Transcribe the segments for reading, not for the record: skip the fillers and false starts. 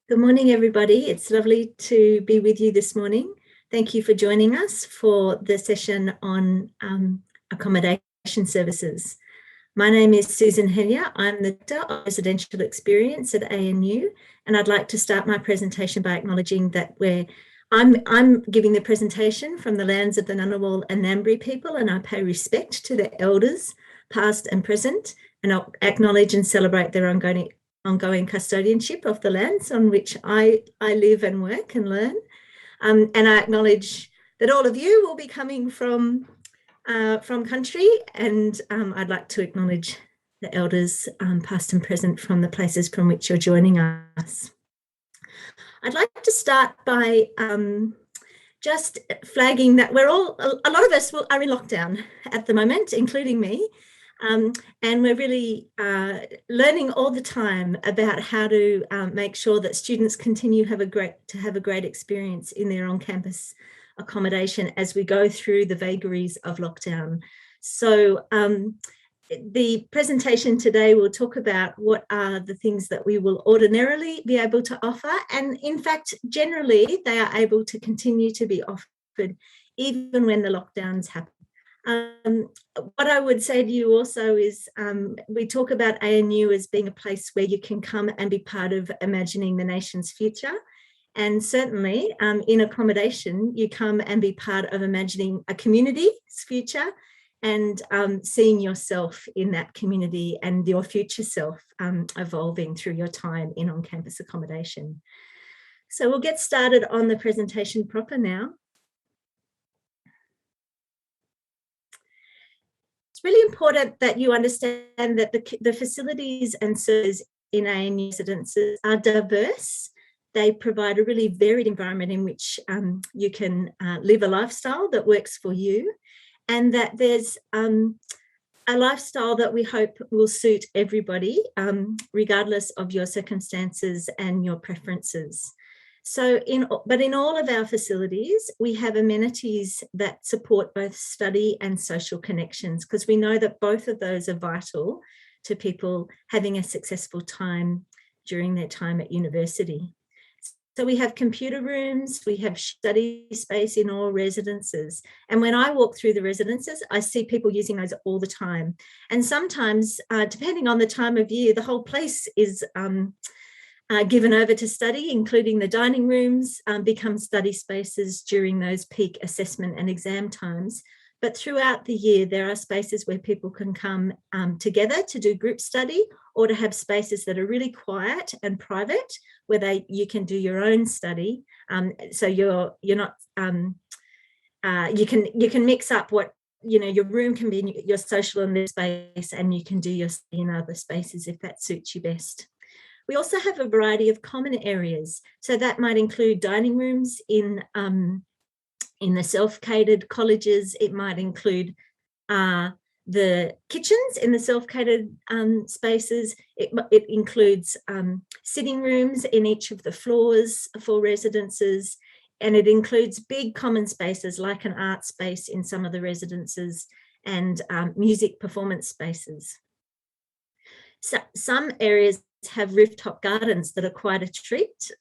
Good morning, everybody. It's lovely to be with you this morning. Thank you for joining us for the session on accommodation services. My name is Susan Henya. I'm the Director of Residential Experience at ANU, and I'd like to start my presentation by acknowledging that I'm giving the presentation from the lands of the Ngunnawal and Ngambri people, and I pay respect to their elders, past and present, and I'll acknowledge and celebrate their ongoing custodianship of the lands on which I live and work and learn. And I acknowledge that all of you will be coming from country, and I'd like to acknowledge the elders, past and present, from the places from which you're joining us. I'd like to start by just flagging that a lot of us are in lockdown at the moment, including me. And we're really learning all the time about how to make sure that students continue to have a great experience in their on-campus accommodation as we go through the vagaries of lockdown. So the presentation today will talk about what are the things that we will ordinarily be able to offer, and in fact, generally, they are able to continue to be offered even when the lockdowns happen. What I would say to you also is we talk about ANU as being a place where you can come and be part of imagining the nation's future. And certainly in accommodation, you come and be part of imagining a community's future and seeing yourself in that community and your future self evolving through your time in on-campus accommodation. So we'll get started on the presentation proper now. Really important that you understand that the facilities and services in ANU residences are diverse. They provide a really varied environment in which you can live a lifestyle that works for you, and that there's a lifestyle that we hope will suit everybody, regardless of your circumstances and your preferences. So in all of our facilities, we have amenities that support both study and social connections, because we know that both of those are vital to people having a successful time during their time at university. So we have computer rooms, we have study space in all residences. And when I walk through the residences, I see people using those all the time. And sometimes, depending on the time of year, the whole place is given over to study, including the dining rooms, become study spaces during those peak assessment and exam times. But throughout the year, there are spaces where people can come together to do group study, or to have spaces that are really quiet and private, where you can do your own study. So you're not you can mix up what your room can be your social and live space, and you can do your study in other spaces if that suits you best. We also have a variety of common areas. So that might include dining rooms in the self-catered colleges. It might include the kitchens in the self-catered spaces. It includes sitting rooms in each of the floors for residences. And it includes big common spaces like an art space in some of the residences, and music performance spaces. So some areas have rooftop gardens that are quite a treat.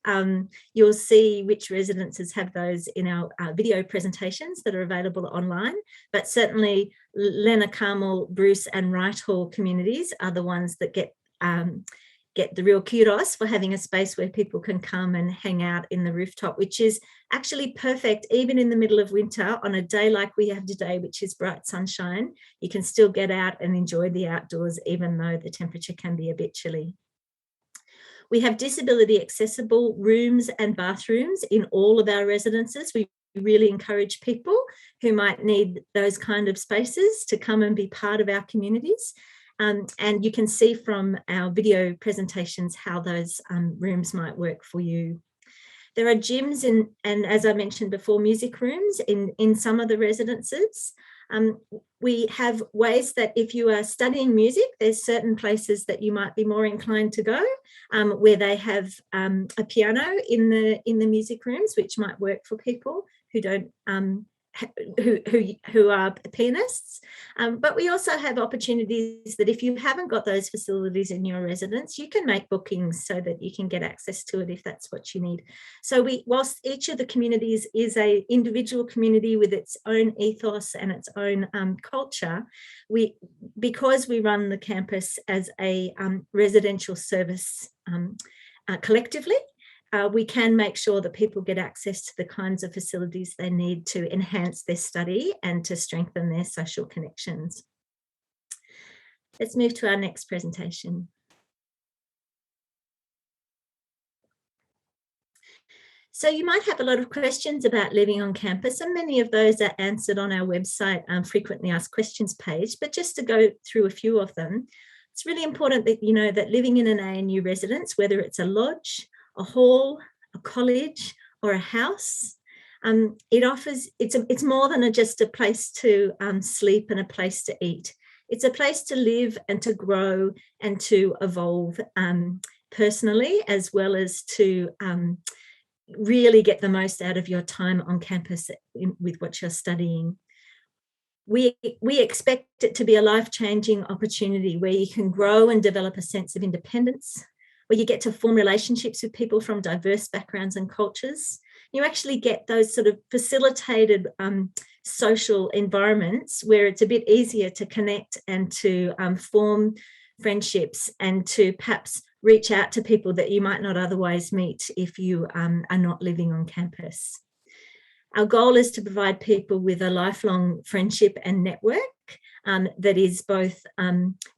You'll see which residences have those in our video presentations that are available online, but certainly Leonard Carmel, Bruce and Wrighthall communities are the ones that get the real kudos for having a space where people can come and hang out in the rooftop, which is actually perfect even in the middle of winter. On a day like we have today, which is bright sunshine, you can still get out and enjoy the outdoors, even though the temperature can be a bit chilly. We have disability accessible rooms and bathrooms in all of our residences. We really encourage people who might need those kind of spaces to come and be part of our communities. And you can see from our video presentations how those rooms might work for you. There are gyms and as I mentioned before, music rooms in some of the residences. We have ways that if you are studying music, there's certain places that you might be more inclined to go, where they have a piano in the music rooms, which might work for people who don't who are pianists. But we also have opportunities that if you haven't got those facilities in your residence, you can make bookings so that you can get access to it if that's what you need. So whilst each of the communities is a individual community with its own ethos and its own culture, because we run the campus as a residential service collectively, we can make sure that people get access to the kinds of facilities they need to enhance their study and to strengthen their social connections. Let's move to our next presentation. So you might have a lot of questions about living on campus, and many of those are answered on our website frequently asked questions page, but just to go through a few of them, it's really important that you know that living in an ANU residence, whether it's a lodge, a hall, a college, or a house, it's more than just a place to sleep and a place to eat. It's a place to live and to grow and to evolve personally, as well as to really get the most out of your time on campus with what you're studying. We expect it to be a life-changing opportunity where you can grow and develop a sense of independence, where you get to form relationships with people from diverse backgrounds and cultures. You actually get those sort of facilitated social environments where it's a bit easier to connect and to form friendships and to perhaps reach out to people that you might not otherwise meet if you are not living on campus. Our goal is to provide people with a lifelong friendship and network that is both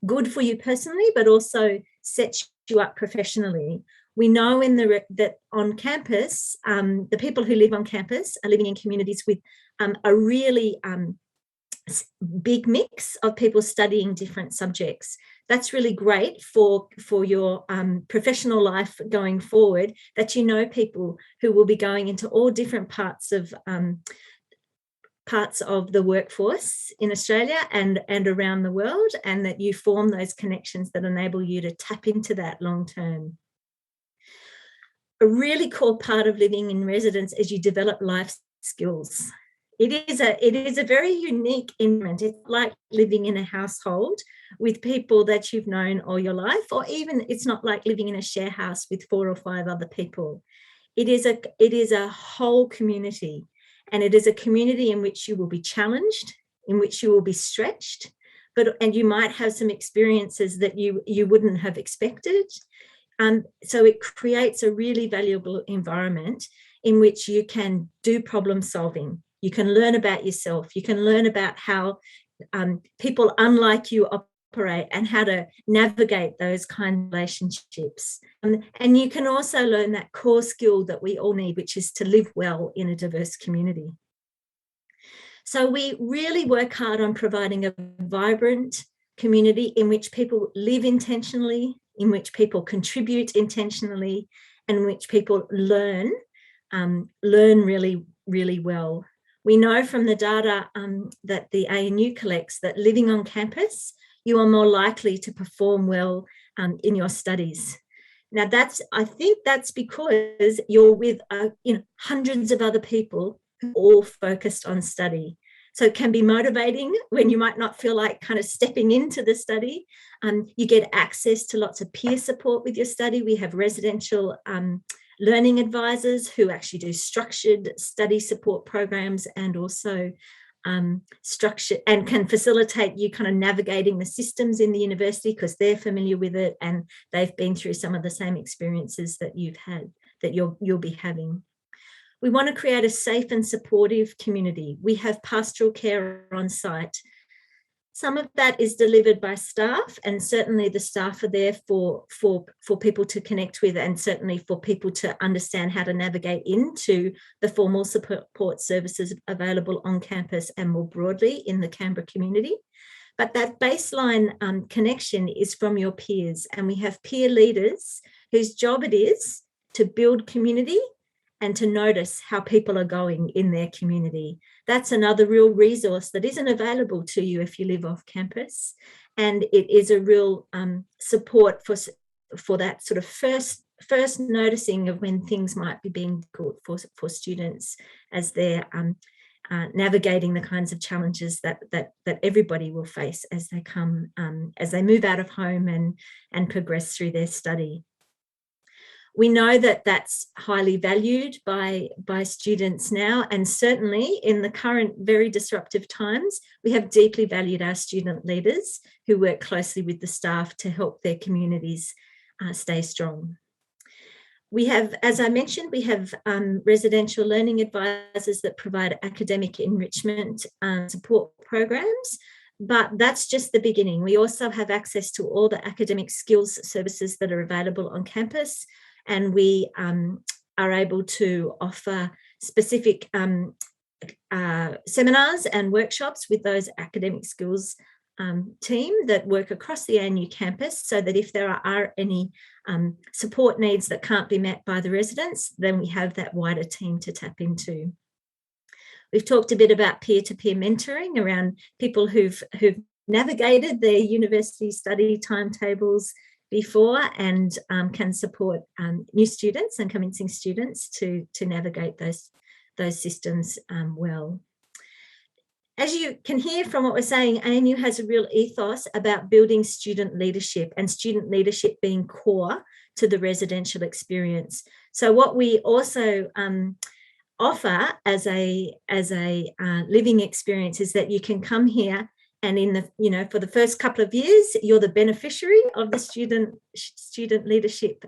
good for you personally, but also sets you up professionally. We know that on campus, the people who live on campus are living in communities with a really big mix of people studying different subjects. That's really great for your professional life going forward, that you know people who will be going into all different parts of the workforce in Australia and around the world, and that you form those connections that enable you to tap into that long term. A really core part of living in residence is you develop life skills. It is a very unique environment. It's like living in a household with people that you've known all your life, or even it's not like living in a share house with 4 or 5 other people. It is a whole community, and it is a community in which you will be challenged, in which you will be stretched, and you might have some experiences that you wouldn't have expected. So it creates a really valuable environment in which you can do problem solving. You can learn about yourself. You can learn about how people unlike you operate and how to navigate those kind of relationships. And you can also learn that core skill that we all need, which is to live well in a diverse community. So we really work hard on providing a vibrant community in which people live intentionally, in which people contribute intentionally, and in which people learn really, really well. We know from the data that the ANU collects that living on campus, you are more likely to perform well in your studies. Now, I think that's because you're with hundreds of other people who are all focused on study. So it can be motivating when you might not feel like kind of stepping into the study. You get access to lots of peer support with your study. We have residential learning advisors who actually do structured study support programs, and also structured and can facilitate you kind of navigating the systems in the university because they're familiar with it and they've been through some of the same experiences that you've had, that you'll be having. We want to create a safe and supportive community. We have pastoral care on site. Some of that is delivered by staff, and certainly the staff are there for people to connect with, and certainly for people to understand how to navigate into the formal support services available on campus and more broadly in the Canberra community. But that baseline connection is from your peers, and we have peer leaders whose job it is to build community and to notice how people are going in their community. That's another real resource that isn't available to you if you live off campus. And it is a real support for that sort of first noticing of when things might be being difficult for students as they're navigating the kinds of challenges that everybody will face as they come, as they move out of home and progress through their study. We know that that's highly valued by students now, and certainly in the current very disruptive times, we have deeply valued our student leaders who work closely with the staff to help their communities stay strong. We have, as I mentioned, we have residential learning advisors that provide academic enrichment support programs, but that's just the beginning. We also have access to all the academic skills services that are available on campus, and we are able to offer specific seminars and workshops with those academic skills team that work across the ANU campus, so that if there are any support needs that can't be met by the residents, then we have that wider team to tap into. We've talked a bit about peer-to-peer mentoring around people who've navigated their university study timetables before and can support new students and commencing students to navigate those systems well. As you can hear from what we're saying, ANU has a real ethos about building student leadership, and student leadership being core to the residential experience. So what we also offer as a living experience is that you can come here, and for the first couple of years, you're the beneficiary of the student leadership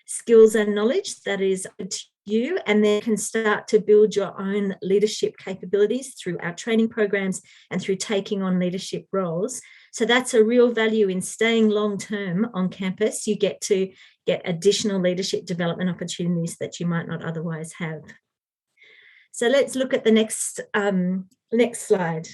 skills and knowledge that is to you, and then can start to build your own leadership capabilities through our training programs and through taking on leadership roles. So that's a real value in staying long term on campus. You get to get additional leadership development opportunities that you might not otherwise have. So let's look at the next slide.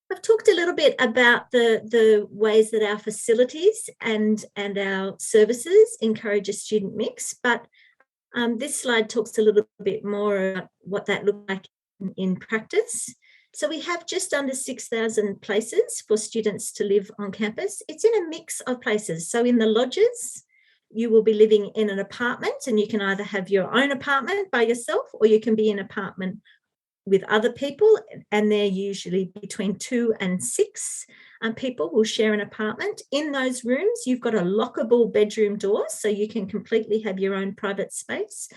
I've talked a little bit about the ways that our facilities and our services encourage a student mix, but this slide talks a little bit more about what that looks like in practice. So we have just under 6,000 places for students to live on campus. It's in a mix of places. So in the lodges, you will be living in an apartment, and you can either have your own apartment by yourself, or you can be in an apartment with other people, and they're usually between 2 and 6 people will share an apartment. In those rooms, you've got a lockable bedroom door, so you can completely have your own private space,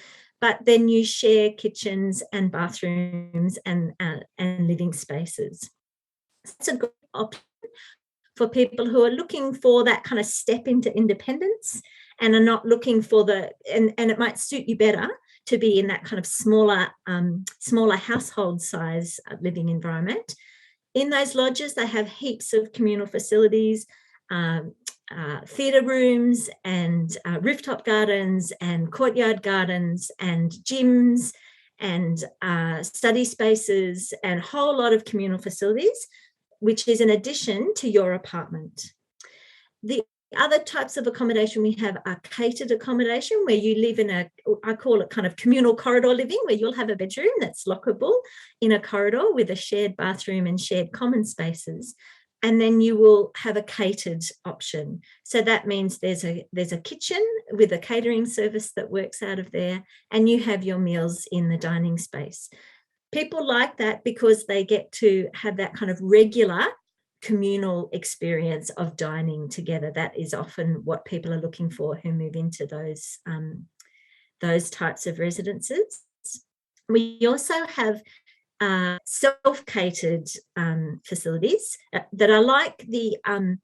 but then you share kitchens and bathrooms and living spaces. It's a good option for people who are looking for that kind of step into independence and are not looking for and it might suit you better to be in that kind of smaller household size living environment. In those lodges, they have heaps of communal facilities, theatre rooms and rooftop gardens and courtyard gardens and gyms and study spaces and a whole lot of communal facilities, which is in addition to your apartment. The other types of accommodation we have are catered accommodation, where you live in I call it kind of communal corridor living, where you'll have a bedroom that's lockable in a corridor with a shared bathroom and shared common spaces. And then you will have a catered option. So that means there's a kitchen with a catering service that works out of there, and you have your meals in the dining space. People like that because they get to have that kind of regular communal experience of dining together. That is often what people are looking for who move into those types of residences. We also have self-catered facilities that are like they're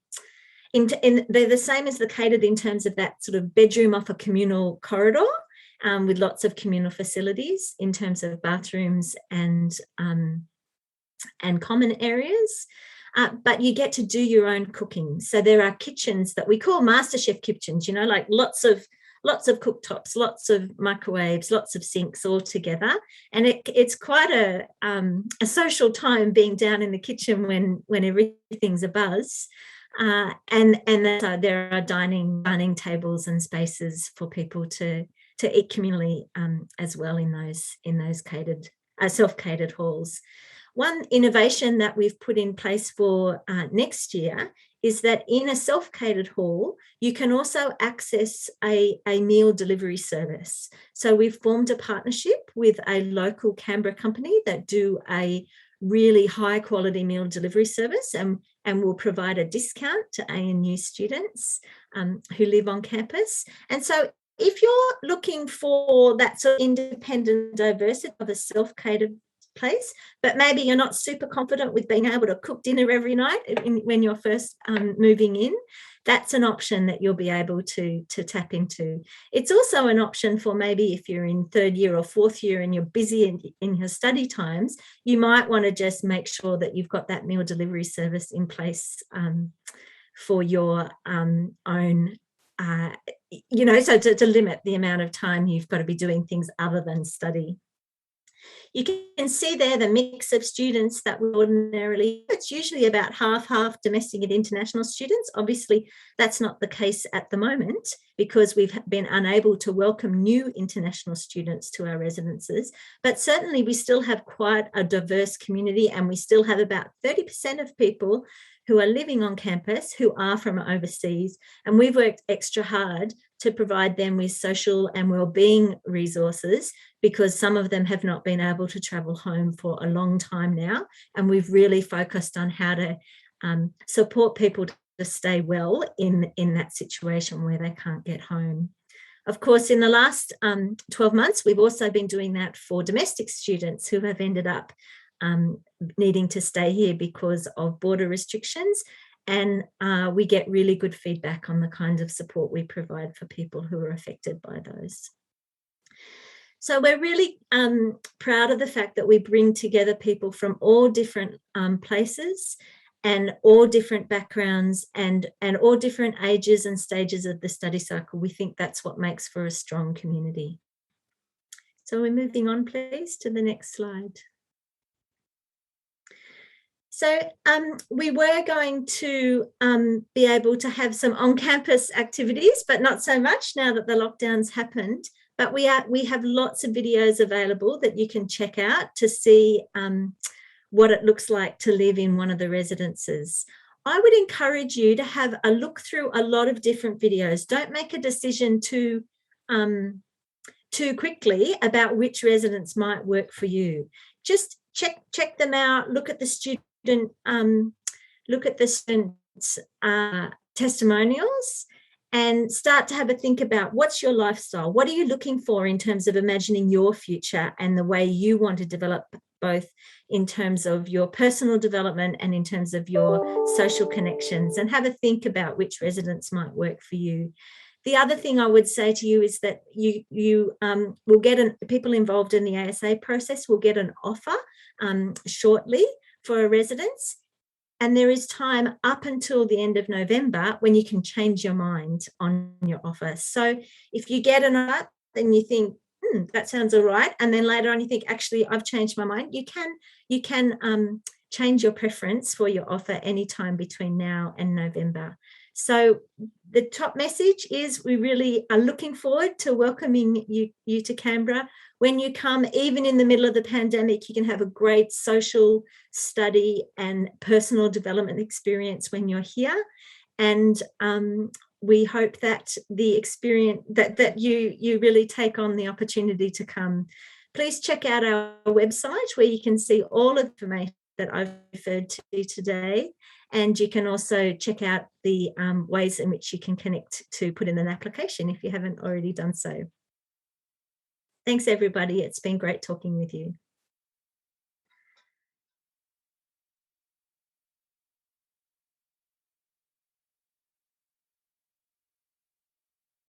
the same as the catered in terms of that sort of bedroom off a communal corridor, with lots of communal facilities in terms of bathrooms and common areas. But you get to do your own cooking. So there are kitchens that we call MasterChef kitchens, like lots of cooktops, lots of microwaves, lots of sinks all together. And it's quite a social time being down in the kitchen when everything's abuzz. And there are dining tables and spaces for people to eat communally as well in those catered self-catered halls. One innovation that we've put in place for next year is that in a self-catered hall, you can also access a meal delivery service. So we've formed a partnership with a local Canberra company that do a really high quality meal delivery service, and will provide a discount to ANU students who live on campus. And so if you're looking for that sort of independent diversity of a self-catered place, but maybe you're not super confident with being able to cook dinner every night when you're first moving in, that's an option that you'll be able to tap into. It's also an option for maybe if you're in third year or fourth year and you're busy in your study times, you might want to just make sure that you've got that meal delivery service in place for your own so to limit the amount of time you've got to be doing things other than study. You can see there the mix of students that we ordinarily, it's usually about half domestic and international students. Obviously, that's not the case at the moment because we've been unable to welcome new international students to our residences. But certainly we still have quite a diverse community, and we still have about 30% of people who are living on campus who are from overseas. And we've worked extra hard to provide them with social and wellbeing resources because some of them have not been able to travel home for a long time now. And we've really focused on how to support people to stay well in that situation where they can't get home. Of course, in the last 12 months, we've also been doing that for domestic students who have ended up needing to stay here because of border restrictions. And we get really good feedback on the kind of support we provide for people who are affected by those. So we're really proud of the fact that we bring together people from all different places and all different backgrounds and all different ages and stages of the study cycle. We think that's what makes for a strong community. So we're moving on, please, to the next slide. So we were going to be able to have some on-campus activities, but not so much now that the lockdown's happened. But we have lots of videos available that you can check out to see what it looks like to live in one of the residences. I would encourage you to have a look through a lot of different videos. Don't make a decision too quickly about which residence might work for you. Just check them out. Look at the students' testimonials and start to have a think about what's your lifestyle? What are you looking for in terms of imagining your future and the way you want to develop, both in terms of your personal development and in terms of your social connections, and have a think about which residence might work for you. The other thing I would say to you is that you will get people involved in the ASA process will get an offer shortly for a residence. And there is time up until the end of November when you can change your mind on your offer. So if you get an offer, then you think, that sounds all right. And then later on you think, actually, I've changed my mind. You can change your preference for your offer anytime between now and November. So the top message is we really are looking forward to welcoming you to Canberra. When you come, even in the middle of the pandemic, you can have a great social study and personal development experience when you're here. And we hope that the experience that you really take on the opportunity to come. Please check out our website where you can see all of the information that I've referred to today. And you can also check out the ways in which you can connect to put in an application if you haven't already done so. Thanks, everybody. It's been great talking with you.